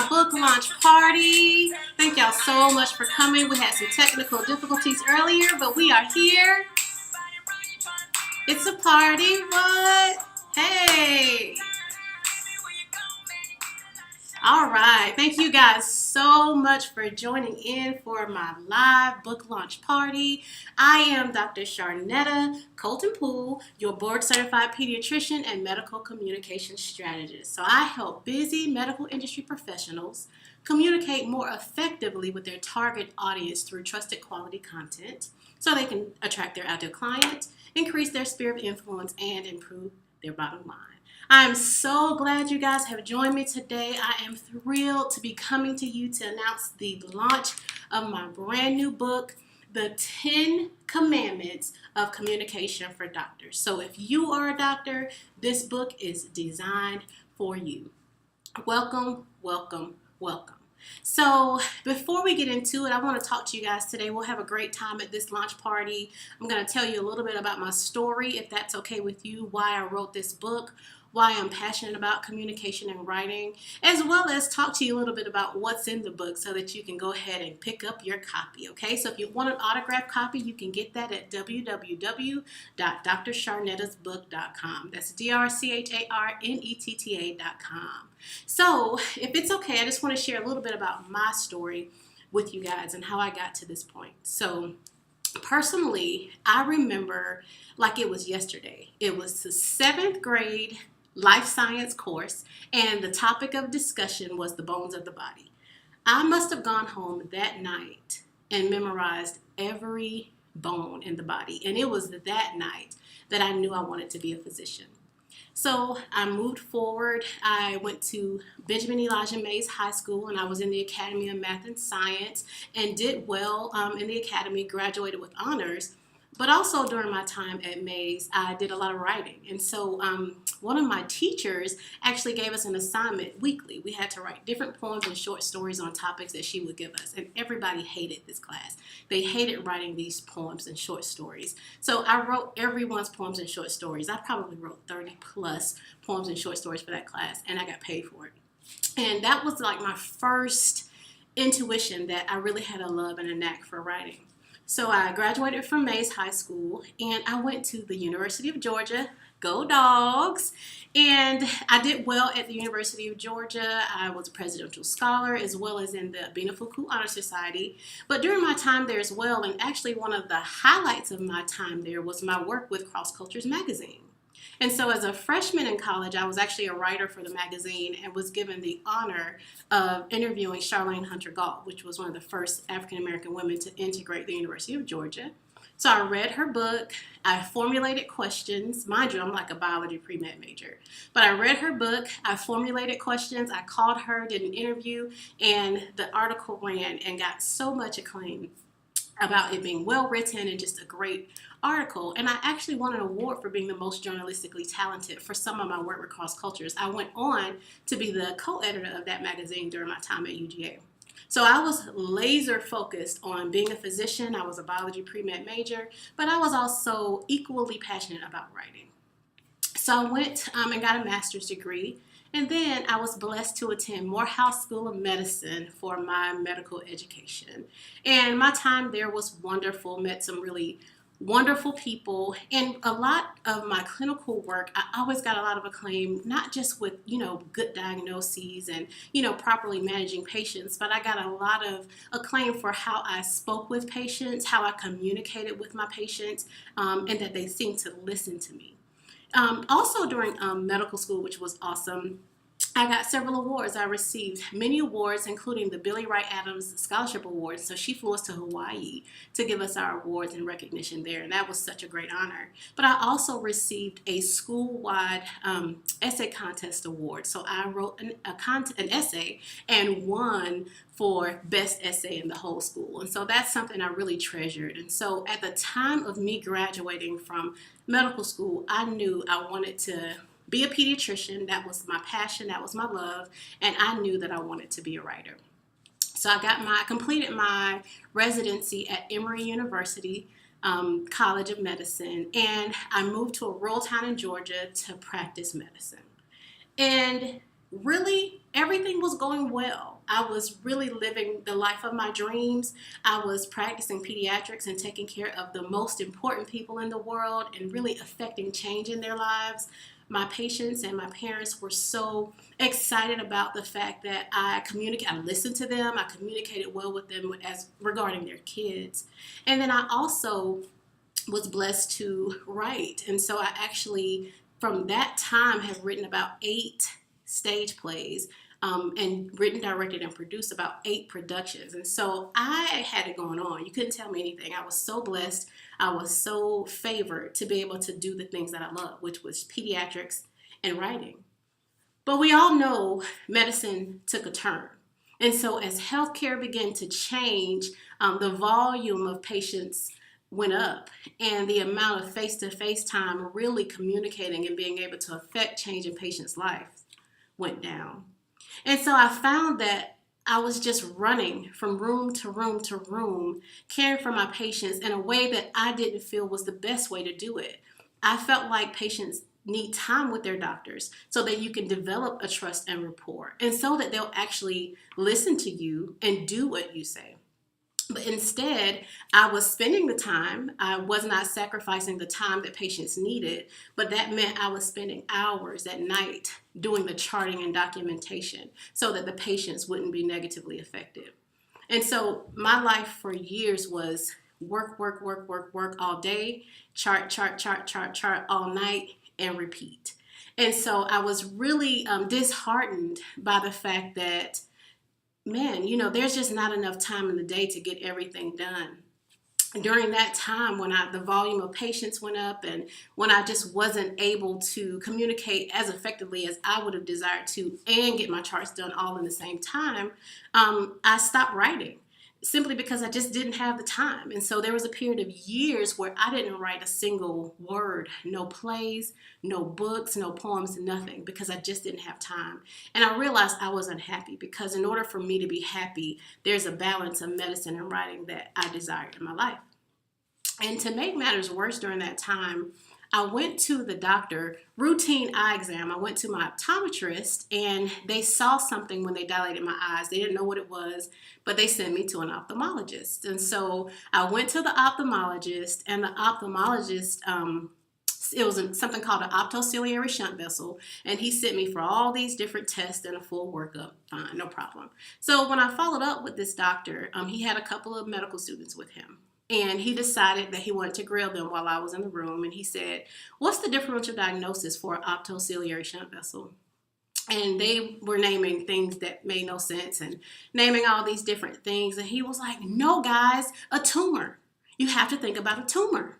book launch party. Thank y'all so much for coming. We had some technical difficulties earlier, but we are here. It's a party. What? Hey. All right. Thank you guys so much for joining in for my live book launch party. I am Dr. Sharnetta Colton Poole, your board certified pediatrician and medical communication strategist. So I help busy medical industry professionals communicate more effectively with their target audience through trusted quality content so they can attract their ideal client, increase their sphere of influence, and improve their bottom line. I'm so glad you guys have joined me today. I am thrilled to be coming to you to announce the launch of my brand new book, The 10 Commandments of Communication for Doctors. So if you are a doctor, this book is designed for you. Welcome, welcome, welcome. So before we get into it, I want to talk to you guys today. We'll have a great time at this launch party. I'm going to tell you a little bit about my story, if that's okay with you, why I wrote this book, why I'm passionate about communication and writing, as well as talk to you a little bit about what's in the book so that you can go ahead and pick up your copy, okay? So if you want an autographed copy, you can get that at www.drsharnettasbook.com. That's DRCHARNETTA.com. So if it's okay, I just want to share a little bit about my story with you guys and how I got to this point. So personally, I remember like it was yesterday. It was the 7th grade life science course, and the topic of discussion was the bones of the body. I must have gone home that night and memorized every bone in the body, and it was that night that I knew I wanted to be a physician. So I moved forward. I went to Benjamin Elijah Mays High School, and I was in the Academy of Math and Science and did well in the academy, graduated with honors. But also during my time at Mays, I did a lot of writing. And so one of my teachers actually gave us an assignment weekly. We had to write different poems and short stories on topics that she would give us. And everybody hated this class. They hated writing these poems and short stories. So I wrote everyone's poems and short stories. I probably wrote 30 plus poems and short stories for that class, and I got paid for it. And that was like my first intuition that I really had a love and a knack for writing. So I graduated from Mays High School, and I went to the University of Georgia. Go Dogs! And I did well at the University of Georgia. I was a presidential scholar as well as in the Bina Fuku Honor Society. But during my time there as well, and actually one of the highlights of my time there was my work with Cross Cultures magazine. And so as a freshman in college, I was actually a writer for the magazine and was given the honor of interviewing Charlene Hunter Galt, which was one of the first African-American women to integrate the University of Georgia. So I read her book. I formulated questions. Mind you, I'm like a biology pre-med major. But I read her book. I formulated questions. I called her, did an interview, and the article ran and got so much acclaim about it being well written and just a great article. And I actually won an award for being the most journalistically talented for some of my work with Cross Cultures. I went on to be the co-editor of that magazine during my time at UGA. So I was laser focused on being a physician. I was a biology pre-med major, but I was also equally passionate about writing. So I went and got a master's degree. And then I was blessed to attend Morehouse School of Medicine for my medical education. And my time there was wonderful, met some really wonderful people. And a lot of my clinical work, I always got a lot of acclaim, not just with, good diagnoses and, properly managing patients, but I got a lot of acclaim for how I spoke with patients, how I communicated with my patients, and that they seemed to listen to me. Also during medical school, which was awesome, I got several awards. I received many awards, including the Billy Wright Adams Scholarship Award. So she flew us to Hawaii to give us our awards and recognition there, and that was such a great honor. But I also received a school-wide essay contest award. So I wrote an essay and won for best essay in the whole school. And so that's something I really treasured. And so at the time of me graduating from medical school, I knew I wanted to be a pediatrician. That was my passion, that was my love, and I knew that I wanted to be a writer. So I completed my residency at Emory University College of Medicine, and I moved to a rural town in Georgia to practice medicine. And really everything was going well. I was really living the life of my dreams. I was practicing pediatrics and taking care of the most important people in the world and really affecting change in their lives. My patients and my parents were so excited about the fact that I listened to them, I communicated well with them as regarding their kids. And then I also was blessed to write. And so I actually, from that time, have written about 8 stage plays, and written, directed, and produced about 8 productions. And so I had it going on. You couldn't tell me anything. I was so blessed. I was so favored to be able to do the things that I love, which was pediatrics and writing. But we all know medicine took a turn. And so as healthcare began to change, the volume of patients went up, and the amount of face-to-face time really communicating and being able to affect change in patients' lives went down. And so I found that I was just running from room to room to room, caring for my patients in a way that I didn't feel was the best way to do it. I felt like patients need time with their doctors so that you can develop a trust and rapport, and so that they'll actually listen to you and do what you say. But instead, I was spending the time. I was not sacrificing the time that patients needed, but that meant I was spending hours at night doing the charting and documentation so that the patients wouldn't be negatively affected. And so my life for years was work, work, work, work, work all day, chart, chart, chart, chart, chart all night, and repeat. And so I was really disheartened by the fact that, man, there's just not enough time in the day to get everything done. During that time, when the volume of patients went up, and when I just wasn't able to communicate as effectively as I would have desired to and get my charts done all in the same time, I stopped writing, simply because I just didn't have the time. And so there was a period of years where I didn't write a single word, no plays, no books, no poems, nothing, because I just didn't have time. And I realized I was unhappy, because in order for me to be happy, there's a balance of medicine and writing that I desired in my life. And to make matters worse, during that time, I went to the doctor, routine eye exam. I went to my optometrist, and they saw something when they dilated my eyes. They didn't know what it was, but they sent me to an ophthalmologist. And so I went to the ophthalmologist, and the ophthalmologist, it was something called an optociliary shunt vessel, and he sent me for all these different tests and a full workup. Fine, no problem. So when I followed up with this doctor, he had a couple of medical students with him. And he decided that he wanted to grill them while I was in the room. And he said, "What's the differential diagnosis for an optociliary shunt vessel?" And they were naming things that made no sense and naming all these different things. And he was like, "No, guys, a tumor. You have to think about a tumor."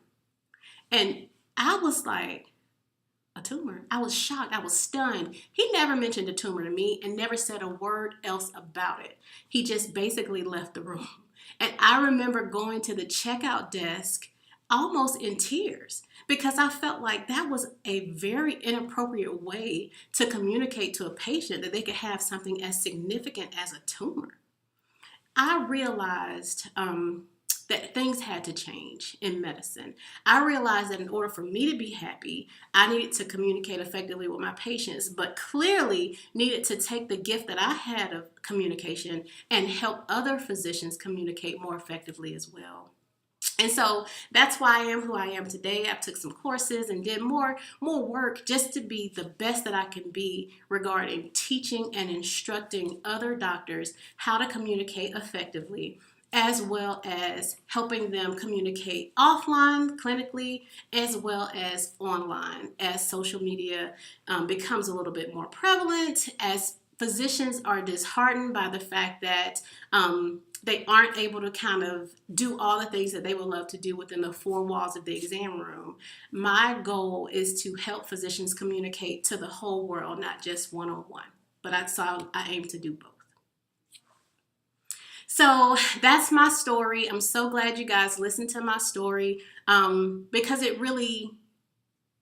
And I was like, a tumor? I was shocked. I was stunned. He never mentioned a tumor to me and never said a word else about it. He just basically left the room. And I remember going to the checkout desk almost in tears, because I felt like that was a very inappropriate way to communicate to a patient that they could have something as significant as a tumor. I realized that things had to change in medicine. I realized that in order for me to be happy, I needed to communicate effectively with my patients, but clearly needed to take the gift that I had of communication and help other physicians communicate more effectively as well. And so that's why I am who I am today. I took some courses and did more work just to be the best that I can be regarding teaching and instructing other doctors how to communicate effectively, as well as helping them communicate offline, clinically, as well as online, as social media becomes a little bit more prevalent, as physicians are disheartened by the fact that they aren't able to kind of do all the things that they would love to do within the 4 walls of the exam room. My goal is to help physicians communicate to the whole world, not just one-on-one. But that's how I aim to do both. So that's my story. I'm so glad you guys listened to my story, because it really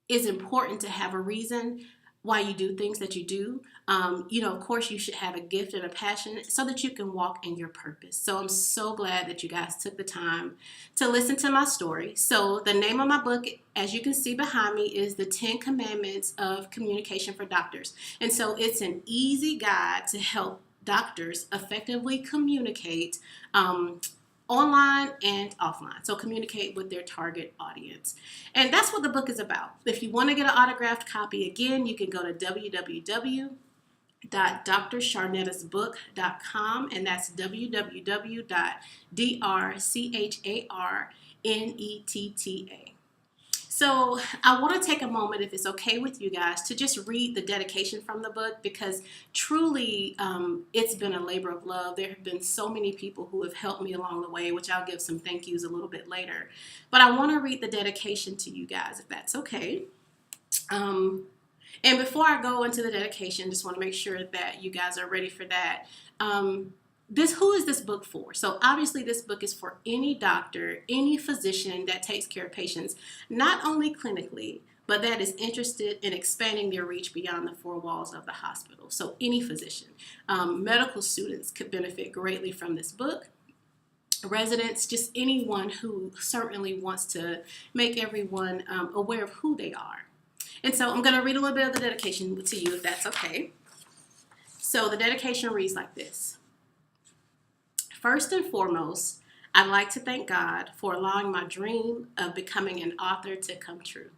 is important to have a reason why you do things that you do. Of course, you should have a gift and a passion so that you can walk in your purpose. So I'm so glad that you guys took the time to listen to my story. So the name of my book, as you can see behind me, is The 10 Commandments of Communication for Doctors. And so it's an easy guide to help doctors effectively communicate online and offline. So communicate with their target audience. And that's what the book is about. If you want to get an autographed copy, again, you can go to www.drsharnettasbook.com, and that's www.drcharnetta. So I want to take a moment, if it's okay with you guys, to just read the dedication from the book, because truly it's been a labor of love. There have been so many people who have helped me along the way, which I'll give some thank yous a little bit later. But I want to read the dedication to you guys, if that's okay. And before I go into the dedication, just want to make sure that you guys are ready for that. Who is this book for? So obviously this book is for any doctor, any physician that takes care of patients, not only clinically, but that is interested in expanding their reach beyond the four walls of the hospital. So any physician. Medical students could benefit greatly from this book. Residents, just anyone who certainly wants to make everyone aware of who they are. And so I'm going to read a little bit of the dedication to you, if that's okay. So the dedication reads like this. First and foremost, I'd like to thank God for allowing my dream of becoming an author to come true.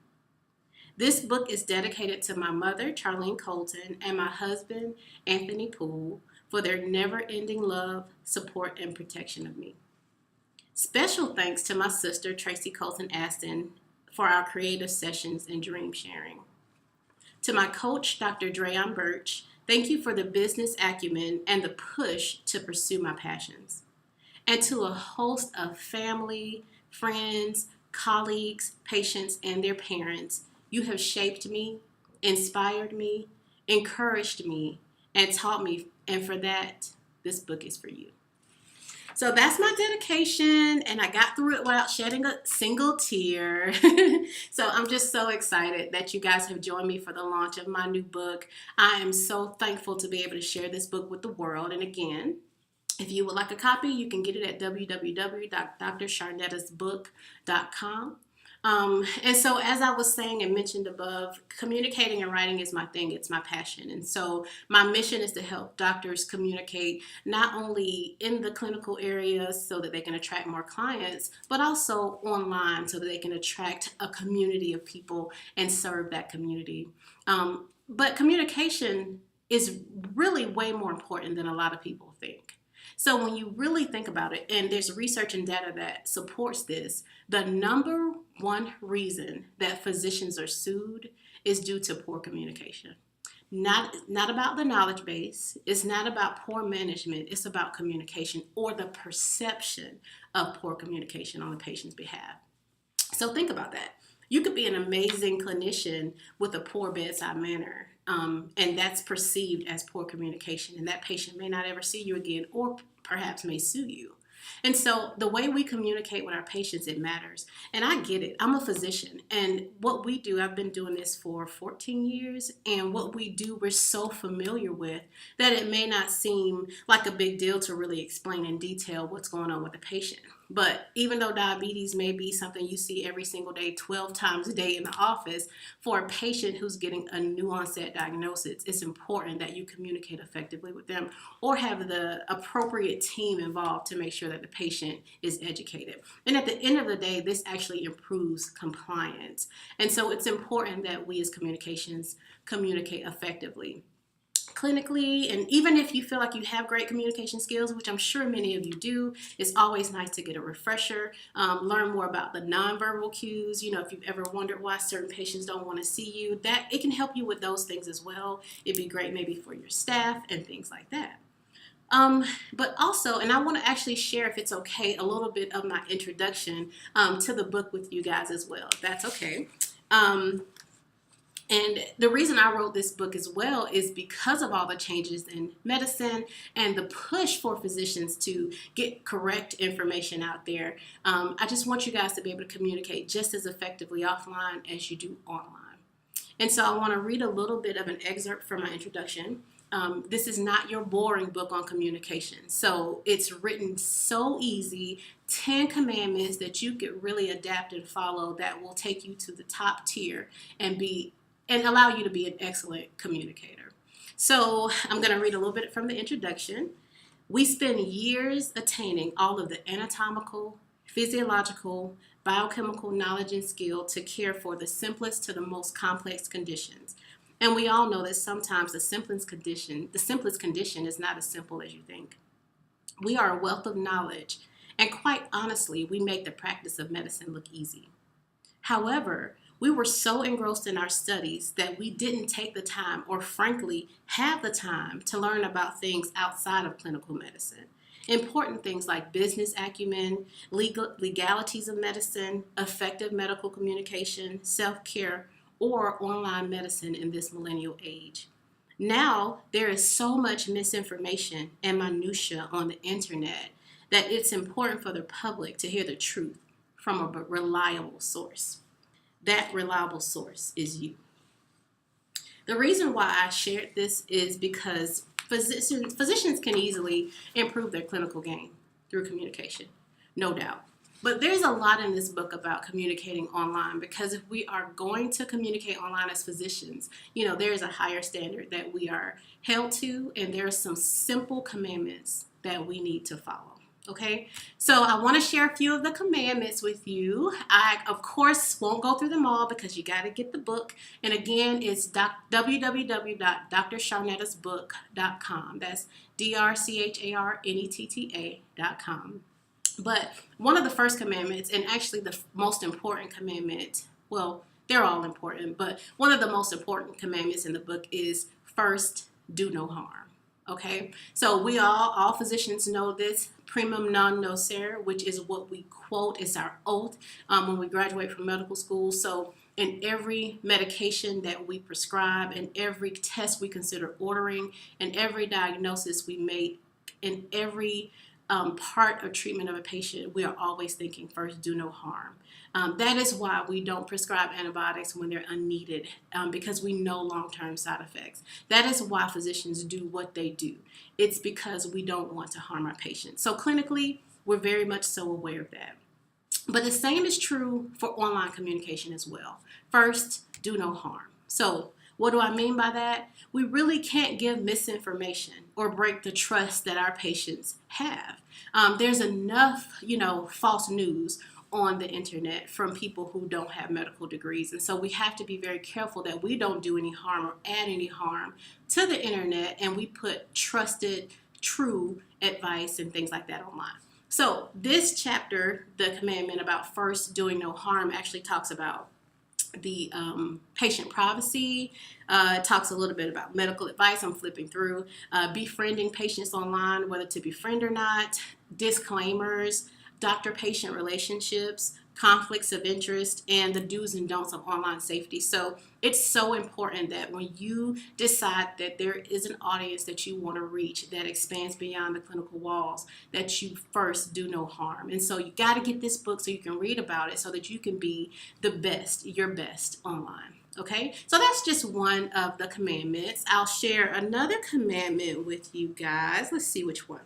This book is dedicated to my mother, Charlene Colton, and my husband, Anthony Poole, for their never-ending love, support, and protection of me. Special thanks to my sister, Tracy Colton Aston, for our creative sessions and dream sharing. To my coach, Dr. Dreyon Birch, thank you for the business acumen and the push to pursue my passions. And to a host of family, friends, colleagues, patients, and their parents, you have shaped me, inspired me, encouraged me, and taught me. And for that, this book is for you. So that's my dedication, and I got through it without shedding a single tear. So I'm just so excited that you guys have joined me for the launch of my new book. I am so thankful to be able to share this book with the world. And again, if you would like a copy, you can get it at www.drcharnettasbook.com. And so as I was saying and mentioned above, communicating and writing is my thing. It's my passion. And so my mission is to help doctors communicate not only in the clinical area so that they can attract more clients, but also online so that they can attract a community of people and serve that community. But communication is really way more important than a lot of people think. So when you really think about it, and there's research and data that supports this, the number one reason that physicians are sued is due to poor communication. Not about the knowledge base. It's not about poor management. It's about communication, or the perception of poor communication on the patient's behalf. So think about that. You could be an amazing clinician with a poor bedside manner. And that's perceived as poor communication, and that patient may not ever see you again, or perhaps may sue you. And so the way we communicate with our patients, it matters. And I get it. I'm a physician, and what we do, I've been doing this for 14 years, and what we do, we're so familiar with that it may not seem like a big deal to really explain in detail what's going on with the patient. But even though diabetes may be something you see every single day, 12 times a day in the office, for a patient who's getting a new onset diagnosis, it's important that you communicate effectively with them, or have the appropriate team involved to make sure that the patient is educated. And at the end of the day, this actually improves compliance. And so it's important that we as communications communicate effectively. Clinically, and even if you feel like you have great communication skills, which I'm sure many of you do, it's always nice to get a refresher, learn more about the nonverbal cues. If you've ever wondered why certain patients don't want to see you, that it can help you with those things as well. It'd be great maybe for your staff and things like that. But also, and I want to actually share, if it's okay, a little bit of my introduction to the book with you guys as well, if that's okay. And the reason I wrote this book as well is because of all the changes in medicine and the push for physicians to get correct information out there. I just want you guys to be able to communicate just as effectively offline as you do online. And so I want to read a little bit of an excerpt from my introduction. This is not your boring book on communication. So it's written so easy, 10 commandments that you could really adapt and follow that will take you to the top tier and allow you to be an excellent communicator. So I'm going to read a little bit from the introduction. We spend years attaining all of the anatomical, physiological, biochemical knowledge and skill to care for the simplest to the most complex conditions. And we all know that sometimes the simplest condition is not as simple as you think. We are a wealth of knowledge, and quite honestly, we make the practice of medicine look easy. However, we were so engrossed in our studies that we didn't take the time, or frankly, have the time to learn about things outside of clinical medicine. Important things like business acumen, legalities of medicine, effective medical communication, self-care, or online medicine in this millennial age. Now, there is so much misinformation and minutia on the internet that it's important for the public to hear the truth from a reliable source. That reliable source is you. The reason why I shared this is because physicians can easily improve their clinical game through communication, no doubt. But there's a lot in this book about communicating online, because if we are going to communicate online as physicians, there's a higher standard that we are held to, and there are some simple commandments that we need to follow. Okay, so I want to share a few of the commandments with you. I, of course, won't go through them all because you got to get the book. And again, it's www.drcharnetta'sbook.com. That's drcharnettaA.com. But one of the first commandments, and actually the most important commandment, well, they're all important, but one of the most important commandments in the book is first, do no harm. Okay, so we all physicians know this, primum non nocere, which is what we quote, it's our oath when we graduate from medical school. So in every medication that we prescribe, and every test we consider ordering, and every diagnosis we make, in every part of treatment of a patient, we are always thinking first, do no harm. That is why we don't prescribe antibiotics when they're unneeded, because we know long-term side effects. That is why physicians do what they do. It's because we don't want to harm our patients. So clinically, we're very much so aware of that. But the same is true for online communication as well. First, do no harm. So what do I mean by that? We really can't give misinformation or break the trust that our patients have. There's enough, false news on the internet from people who don't have medical degrees. And so we have to be very careful that we don't do any harm or add any harm to the internet, and we put trusted, true advice and things like that online. So this chapter, the commandment about first doing no harm, actually talks about the patient privacy. It talks a little bit about medical advice. I'm flipping through. Befriending patients online, whether to befriend or not, disclaimers, doctor-patient relationships, conflicts of interest, and the do's and don'ts of online safety. So it's so important that when you decide that there is an audience that you want to reach that expands beyond the clinical walls, that you first do no harm. And so you got to get this book so you can read about it so that you can be the best, your best online. Okay, so that's just one of the commandments. I'll share another commandment with you guys. Let's see which one.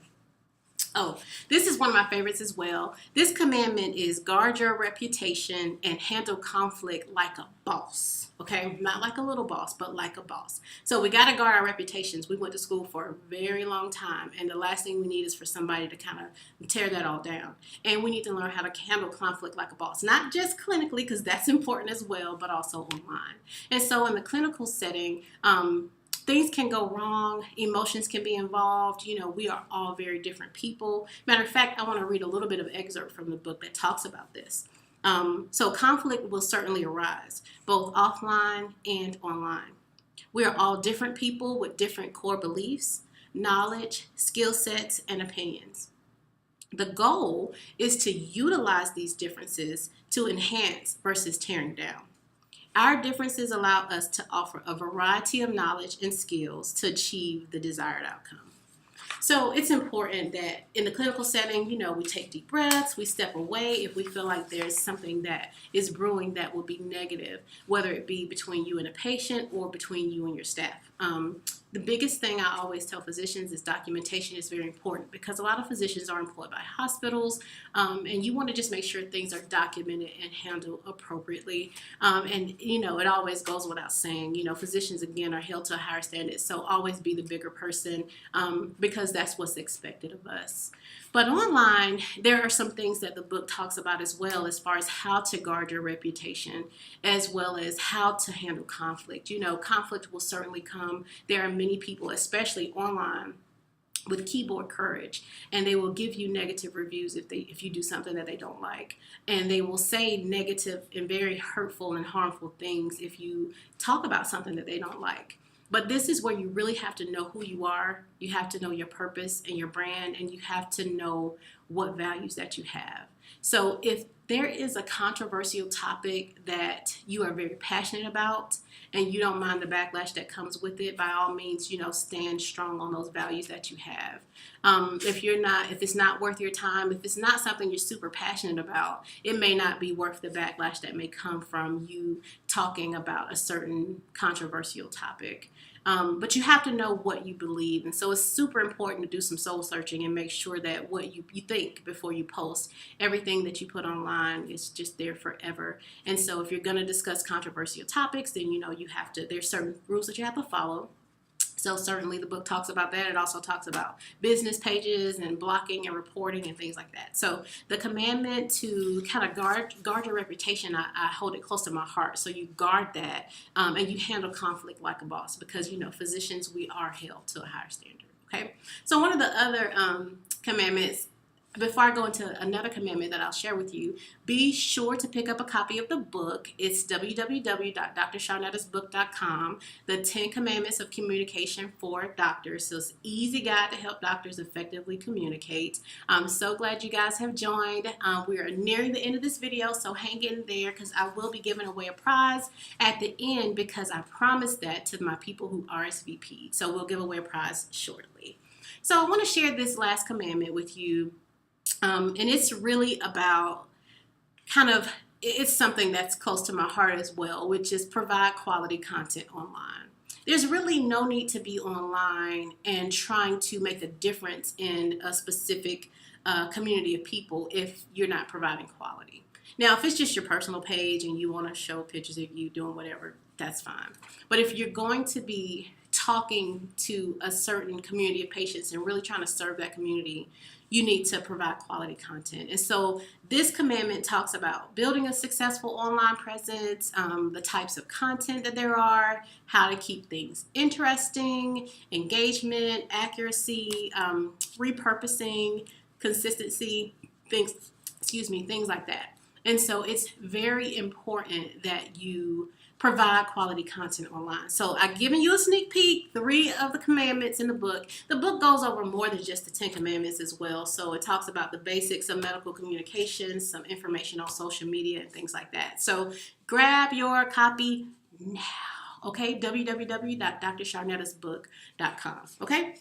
Oh, this is one of my favorites as well. This commandment is guard your reputation and handle conflict like a boss. Okay, not like a little boss, but like a boss. So we got to guard our reputations. We went to school for a very long time, and the last thing we need is for somebody to kind of tear that all down. And we need to learn how to handle conflict like a boss, not just clinically, because that's important as well, but also online. And so in the clinical setting, things can go wrong. Emotions can be involved. We are all very different people. Matter of fact, I want to read a little bit of excerpt from the book that talks about this. So conflict will certainly arise, both offline and online. We are all different people with different core beliefs, knowledge, skill sets, and opinions. The goal is to utilize these differences to enhance versus tearing down. Our differences allow us to offer a variety of knowledge and skills to achieve the desired outcome. So it's important that in the clinical setting, we take deep breaths, we step away if we feel like there's something that is brewing that will be negative, whether it be between you and a patient or between you and your staff. The biggest thing I always tell physicians is documentation is very important, because a lot of physicians are employed by hospitals, and you want to just make sure things are documented and handled appropriately. And it always goes without saying, physicians again are held to a higher standard, so always be the bigger person, because that's what's expected of us. But online, there are some things that the book talks about as well, as far as how to guard your reputation, as well as how to handle conflict. Conflict will certainly come. There are many people, especially online, with keyboard courage, and they will give you negative reviews if you do something that they don't like, and they will say negative and very hurtful and harmful things if you talk about something that they don't like. But this is where you really have to know who you are. You have to know your purpose and your brand, and you have to know what values that you have. So if there is a controversial topic that you are very passionate about and you don't mind the backlash that comes with it, by all means, stand strong on those values that you have. If it's not worth your time, if it's not something you're super passionate about, it may not be worth the backlash that may come from you talking about a certain controversial topic. But you have to know what you believe. And so it's super important to do some soul searching and make sure that what you think before you post. Everything that you put online is just there forever. And so if you're going to discuss controversial topics, then there's certain rules that you have to follow. So certainly the book talks about that. It also talks about business pages and blocking and reporting and things like that. So the commandment to kind of guard your reputation, I hold it close to my heart. So you guard that, and you handle conflict like a boss, because physicians, we are held to a higher standard. Okay. So one of the other commandments, before I go into another commandment that I'll share with you, be sure to pick up a copy of the book. It's www.drsharnettasbook.com, The 10 Commandments of Communication for Doctors. So it's an easy guide to help doctors effectively communicate. I'm so glad you guys have joined. We are nearing the end of this video, so hang in there, because I will be giving away a prize at the end, because I promised that to my people who RSVP'd. So we'll give away a prize shortly. So I want to share this last commandment with you. And it's really about it's something that's close to my heart as well, which is provide quality content online. There's really no need to be online and trying to make a difference in a specific community of people if you're not providing quality. Now, if it's just your personal page and you want to show pictures of you doing whatever, that's fine. But if you're going to be talking to a certain community of patients and really trying to serve that community, you need to provide quality content. And so this commandment talks about building a successful online presence, the types of content that there are, how to keep things interesting, engagement, accuracy, repurposing, consistency, things like that. And so it's very important that you provide quality content online. So I've given you a sneak peek, 3 of the commandments in the book. The book goes over more than just the 10 commandments as well. So it talks about the basics of medical communication, some information on social media and things like that. So grab your copy now, okay? www.drsharnettasbook.com, okay?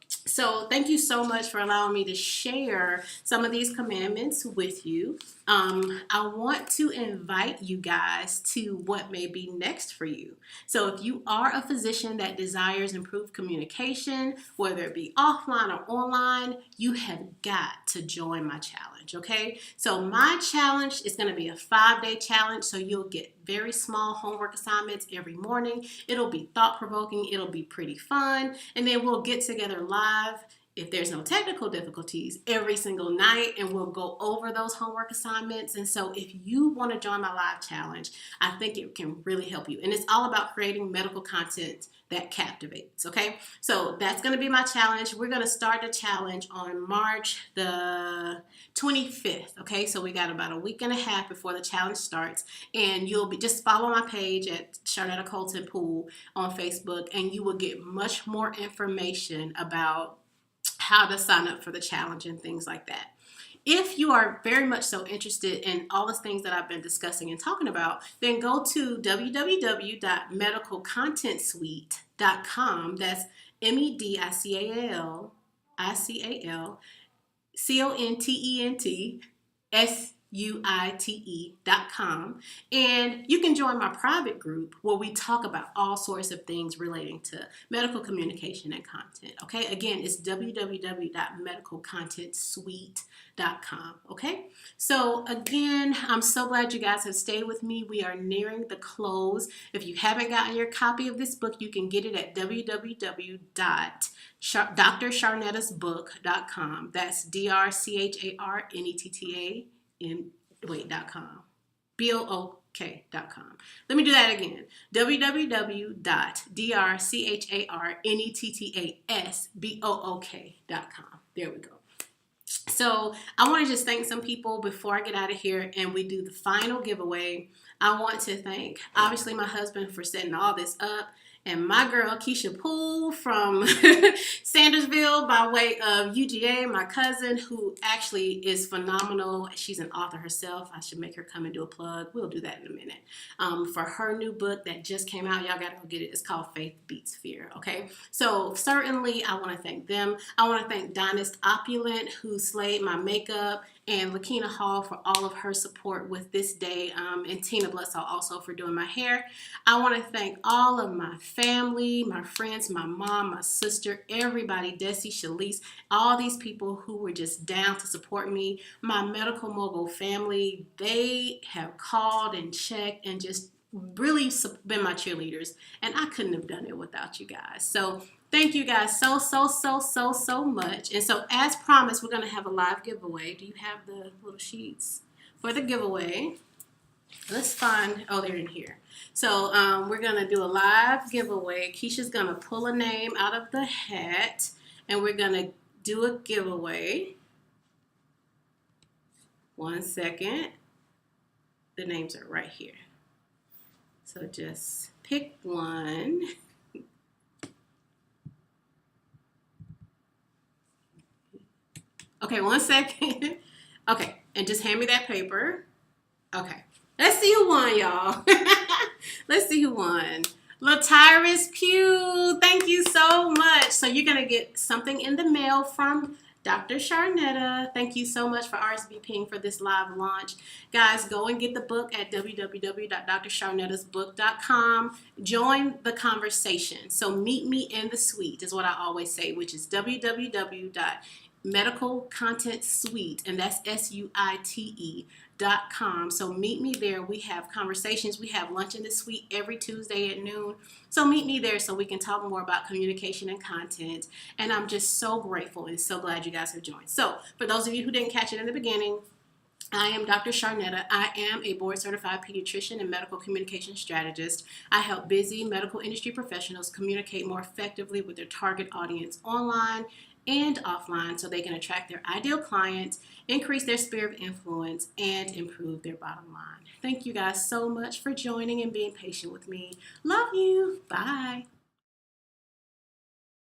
So thank you so much for allowing me to share some of these commandments with you. I want to invite you guys to what may be next for you. So if you are a physician that desires improved communication, whether it be offline or online, you have got to join my challenge, okay? So my challenge is going to be a 5-day challenge, so you'll get very small homework assignments every morning. It'll be thought-provoking, it'll be pretty fun, and then we'll get together live, if there's no technical difficulties, every single night, and we'll go over those homework assignments. And so if you want to join my live challenge, I think it can really help you. And it's all about creating medical content that captivates, okay? So that's going to be my challenge. We're going to start the challenge on March the 25th, okay? So we got about a week and a half before the challenge starts, and you'll be, just follow my page at Sharnetta Colton Poole on Facebook, and you will get much more information about how to sign up for the challenge and things like that. If you are very much so interested in all the things that I've been discussing and talking about, then go to www.medicalcontentsuite.com. That's MEDICAL DrICALContentsUite.com, and you can join my private group where we talk about all sorts of things relating to medical communication and content. Okay, again, it's www.medicalcontentsuite.com. Okay, so again, I'm so glad you guys have stayed with me. We are nearing the close. If you haven't gotten your copy of this book, you can get it at www.drcharnettasbook.com. That's DRCHARNETTA.com. BOOK.com. Let me do that again. www.drcharnettasbook.com. There we go. So I want to just thank some people before I get out of here and we do the final giveaway. I want to thank, obviously, my husband for setting all this up, and my girl Keisha Poole from Sandersville by way of UGA, my cousin, who actually is phenomenal. She's an author herself. I should make her come and do a plug. We'll do that in a minute. For her new book that just came out, y'all got to go get it. It's called Faith Beats Fear, okay? So certainly I want to thank them. I want to thank Dynast Opulent, who slayed my makeup, and Lakina Hall for all of her support with this day, and Tina Bledsoe also for doing my hair. I want to thank all of my family, my friends, my mom, my sister, everybody, Desi, Shalise, all these people who were just down to support me. My Medical Mogul family, they have called and checked and just really been my cheerleaders, and I couldn't have done it without you guys. So thank you guys so much. And so as promised, we're going to have a live giveaway. Do you have the little sheets for the giveaway? Let's find, oh, they're in here. So we're going to do a live giveaway. Keisha's going to pull a name out of the hat, and we're going to do a giveaway. 1 second. The names are right here. So just pick one. Okay, 1 second. Okay, and just hand me that paper. Okay, let's see who won, y'all. Let's see who won. Latyrus Pugh, thank you so much. So you're going to get something in the mail from Dr. Charnetta. Thank you so much for RSVPing for this live launch. Guys, go and get the book at www.drcharnettasbook.com. Join the conversation. So meet me in the suite is what I always say, which is www.medicalcontentsuite, and that's SUITE.com. So meet me there. We have conversations. We have lunch in the suite every Tuesday at noon. So meet me there so we can talk more about communication and content. And I'm just so grateful and so glad you guys have joined. So for those of you who didn't catch it in the beginning, I am Dr. Charnetta. I am a board-certified pediatrician and medical communication strategist. I help busy medical industry professionals communicate more effectively with their target audience online and offline so they can attract their ideal clients, increase their sphere of influence, and improve their bottom line. Thank you guys so much for joining and being patient with me. Love you. Bye.